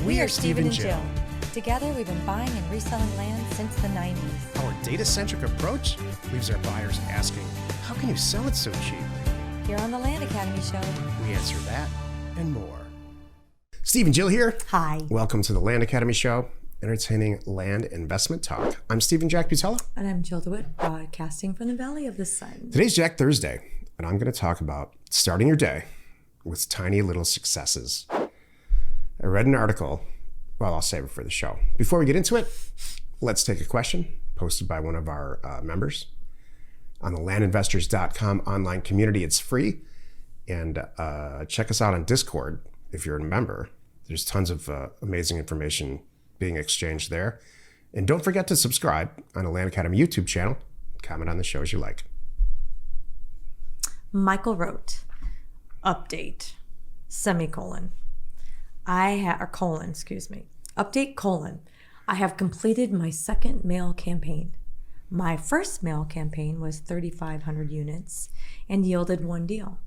We are Steve and Jill. Together, we've been buying and reselling land since the 90s. Our data-centric approach leaves our buyers asking, how can you sell it so cheap? Here on the Land Academy Show, We answer that and more. Steve and Jill here. Hi. Welcome to the Land Academy Show, entertaining land investment talk. I'm Steve and Jack Butella. And I'm Jill DeWitt, broadcasting from the Valley of the Sun. Today's Jack Thursday, and I'm going to talk about starting your day with tiny little successes. I read an article. Well, I'll save it for the show. Before we get into it, let's take a question posted by one of our members on the landinvestors.com online community. It's free. And check us out on Discord if you're a member. There's tons of amazing information being exchanged there. And don't forget to subscribe on the Land Academy YouTube channel. Comment on the shows you like. Michael wrote, update, semicolon. Update colon. I have completed my second mail campaign. My first mail campaign was 3,500 units and yielded one deal.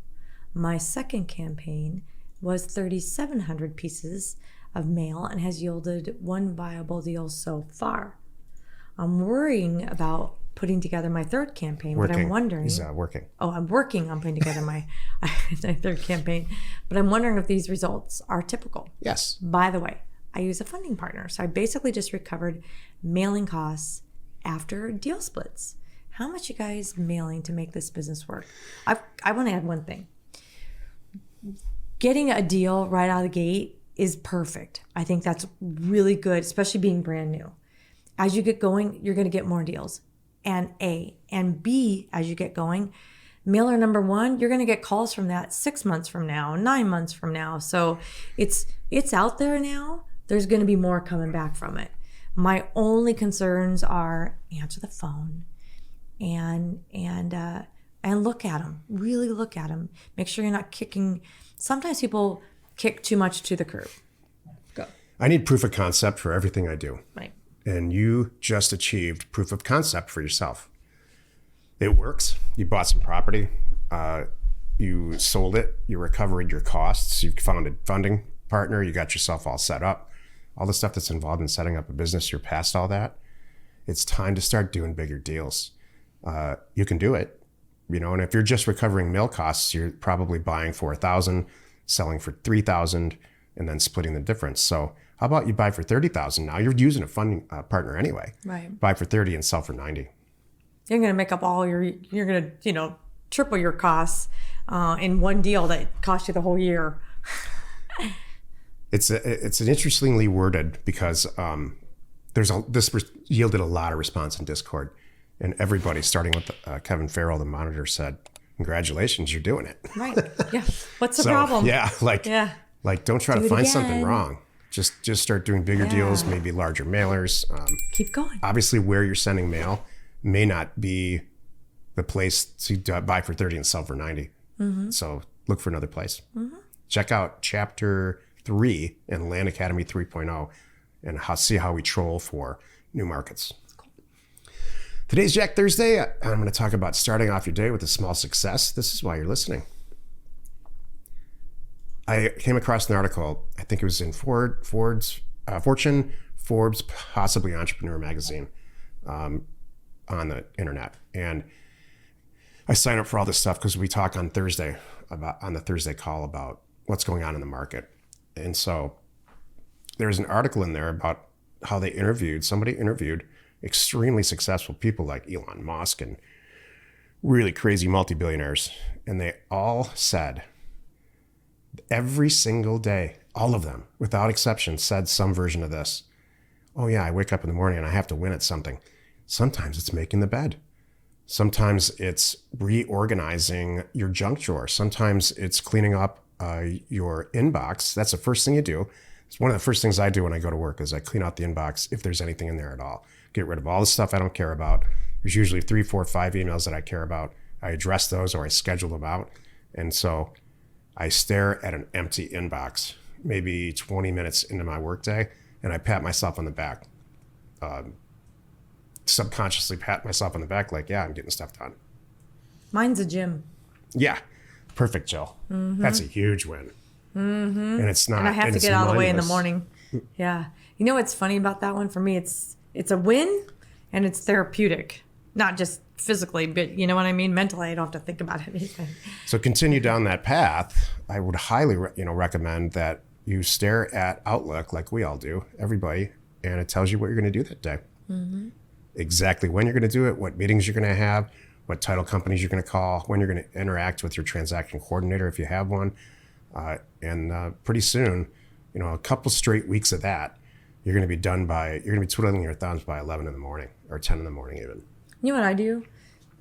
My second campaign was 3,700 pieces of mail and has yielded one viable deal so far. I'm worrying about putting together my third campaign, but I'm wondering... He's working. Oh, I'm working on putting together my third campaign, but I'm wondering if these results are typical. Yes. By the way, I use a funding partner, so I basically just recovered mailing costs after deal splits. How much you guys mailing to make this business work? I want to add one thing. Getting a deal right out of the gate is perfect. I think that's really good, especially being brand new. As you get going, you're going to get more deals. And A. And B, as you get going, mailer number one, you're going to get calls from that 6 months from now, 9 months from now. So it's out there now. There's going to be more coming back from it. My only concerns are answer the phone and look at them. Really look at them. Make sure you're not kicking. Sometimes people kick too much to the curb. Go. I need proof of concept for everything I do. Right. And you just achieved proof of concept for yourself. It works. You bought some property. You sold it. You recovered your costs. You found a funding partner. You got yourself all set up. All the stuff that's involved in setting up a business, you're past all that. It's time to start doing bigger deals. You can do it, and if you're just recovering mail costs, you're probably buying for $1,000, selling for $3,000, and then splitting the difference. So how about you buy for $30,000 now? You're using a funding partner anyway. Right. Buy for $30 and sell for $90. You're going to make up you're going to, triple your costs in one deal that cost you the whole year. It's an interestingly worded because this yielded a lot of response in Discord, and everybody, starting with Kevin Farrell, the monitor, said, "Congratulations, you're doing it." Right. Yeah. What's the problem? Yeah. Don't try to find something wrong. Just start doing bigger deals, maybe larger mailers. Keep going. Obviously, where you're sending mail may not be the place to buy for $30 and sell for $90. Mm-hmm. So look for another place. Mm-hmm. Check out Chapter 3 in Land Academy 3.0 and see how we troll for new markets. Cool. Today's Jack Thursday. I'm going to talk about starting off your day with a small success. This is why you're listening. I came across an article, I think it was in Fortune, Forbes, possibly Entrepreneur magazine, on the internet. And I sign up for all this stuff because we talk on the Thursday call about what's going on in the market. And so there's an article in there about how somebody interviewed extremely successful people like Elon Musk and really crazy multi-billionaires. And they all said every single day, all of them, without exception, said some version of this. Oh yeah, I wake up in the morning and I have to win at something. Sometimes it's making the bed. Sometimes it's reorganizing your junk drawer. Sometimes it's cleaning up your inbox. That's the first thing you do. It's one of the first things I do when I go to work is I clean out the inbox if there's anything in there at all. Get rid of all the stuff I don't care about. There's usually 3, 4, 5 emails that I care about. I address those or I schedule them out. And so I stare at an empty inbox, maybe 20 minutes into my workday, and I pat myself on the back. Subconsciously pat myself on the back like, yeah, I'm getting stuff done. Mine's a gym. Yeah. Perfect, Jill. Mm-hmm. That's a huge win. Mm-hmm. And it's not. And I have to get out of the way in the morning. Yeah. You know what's funny about that one for me? It's a win and it's therapeutic. Not just physically, but you know what I mean? Mentally, I don't have to think about anything. So continue down that path. I would highly recommend that you stare at Outlook like we all do, everybody, and it tells you what you're going to do that day. Mm-hmm. Exactly when you're going to do it, what meetings you're going to have, what title companies you're going to call, when you're going to interact with your transaction coordinator if you have one. And pretty soon, a couple straight weeks of that, you're going to be you're going to be twiddling your thumbs by 11 in the morning or 10 in the morning even. You know what I do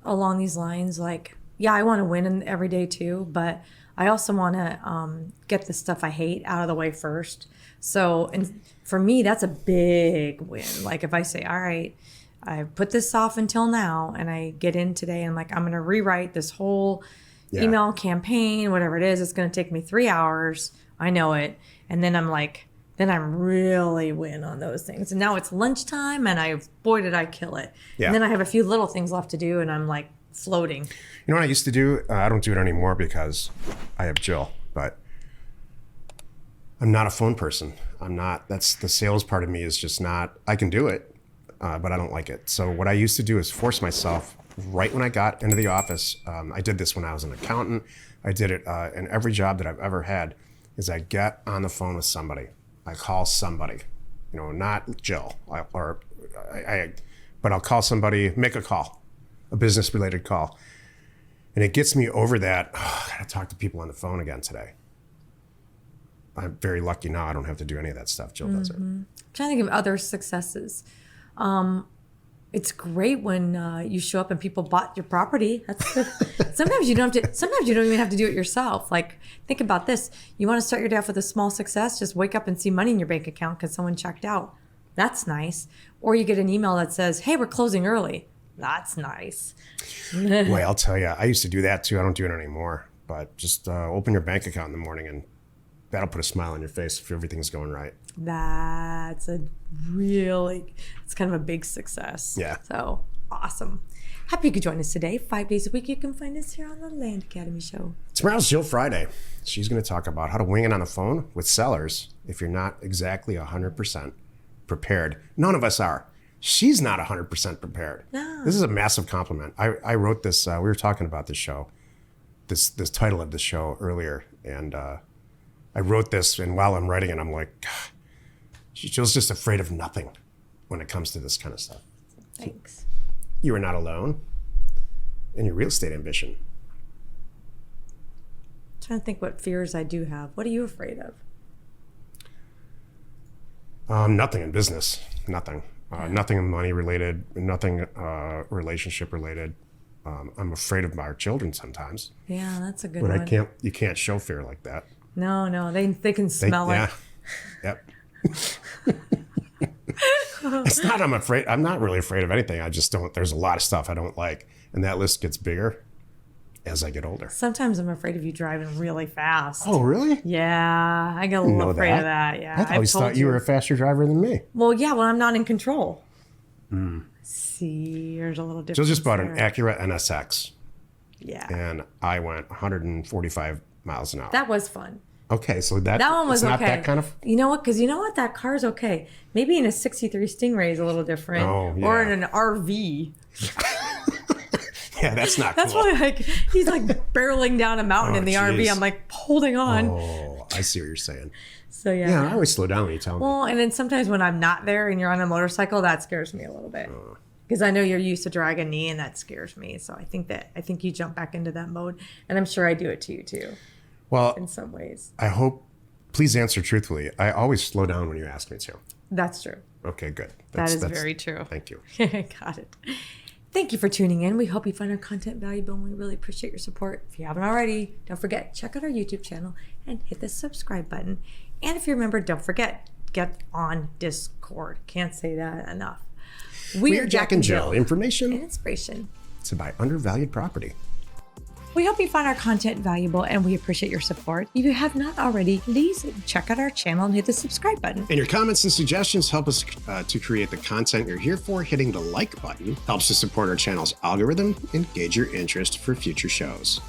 along these lines? Like, yeah, I want to win every day too, but I also want to get the stuff I hate out of the way first. So, and for me, that's a big win. Like if I say, all right, I put this off until now and I get in today and I'm like, I'm going to rewrite this whole email campaign, whatever it is. It's going to take me 3 hours. I know it. And then I'm like, then I'm really win on those things. And now it's lunchtime and boy, did I kill it. Yeah. And then I have a few little things left to do and I'm like floating. You know what I used to do? I don't do it anymore because I have Jill, but I'm not a phone person. That's the sales part of me is just not, I can do it, but I don't like it. So what I used to do is force myself right when I got into the office. I did this when I was an accountant. I did it in every job that I've ever had is I get on the phone with somebody. I call somebody, not Jill, but I'll call somebody, make a call, a business related call. And it gets me over that, I gotta talk to people on the phone again today. I'm very lucky now I don't have to do any of that stuff. Jill does it. I'm trying to think of other successes. It's great when you show up and people bought your property. That's good. Sometimes you don't even have to do it yourself. Like, think about this. You want to start your day off with a small success, just wake up and see money in your bank account because someone checked out. That's nice. Or you get an email that says, hey, we're closing early. That's nice. Boy, I'll tell you, I used to do that too. I don't do it anymore. But just open your bank account in the morning and that'll put a smile on your face if everything's going right. It's kind of a big success. Yeah. So awesome. Happy you could join us today. 5 days a week, you can find us here on the Land Academy Show. Tomorrow's Jill Friday. She's going to talk about how to wing it on the phone with sellers if you're not exactly 100% prepared. None of us are. She's not 100% prepared. No. This is a massive compliment. I wrote this. We were talking about this show, this title of the show earlier, and I wrote this, and while I'm writing it, I'm like, God, Jill's just afraid of nothing when it comes to this kind of stuff. Thanks. You are not alone in your real estate ambition. I'm trying to think what fears I do have. What are you afraid of? Nothing in business. Nothing. Nothing money related. Nothing relationship related. I'm afraid of our children sometimes. Yeah, that's a good one. But you can't show fear like that. No, they can smell it. Yeah. Yep. It's not I'm not really afraid of anything. I just don't, there's a lot of stuff I don't like. And that list gets bigger as I get older. Sometimes I'm afraid of you driving really fast. Oh, really? Yeah, I get a little afraid of that. Yeah. I always thought you were a faster driver than me. Well, yeah, when I'm not in control. See, there's a little difference. Jill just bought an Acura NSX. Yeah. And I went 145 miles an hour. That was fun. Okay, so that one was not okay. That kind of. You know what? Because you know what? That car's okay. Maybe in a 63 Stingray is a little different. Oh, yeah. Or in an RV. Yeah, that's not That's cool. why he's like barreling down a mountain in the RV. I'm like holding on. Oh, I see what you're saying. So yeah. Yeah, I always slow down when you tell me. Well, and then sometimes when I'm not there and you're on a motorcycle, that scares me a little bit. Because I know you're used to dragging me and that scares me. So I think you jump back into that mode. And I'm sure I do it to you too. Well, in some ways. I hope, please answer truthfully. I always slow down when you ask me to. That's true. Okay, good. That's very true. Thank you. Got it. Thank you for tuning in. We hope you find our content valuable and we really appreciate your support. If you haven't already, don't forget, check out our YouTube channel and hit the subscribe button. And if you remember, don't forget, get on Discord. Can't say that enough. We are Jack and Jill. Information and inspiration to buy undervalued property. We hope you find our content valuable and we appreciate your support. If you have not already, please check out our channel and hit the subscribe button. And your comments and suggestions help us to create the content you're here for. Hitting the like button helps to support our channel's algorithm and gauge your interest for future shows.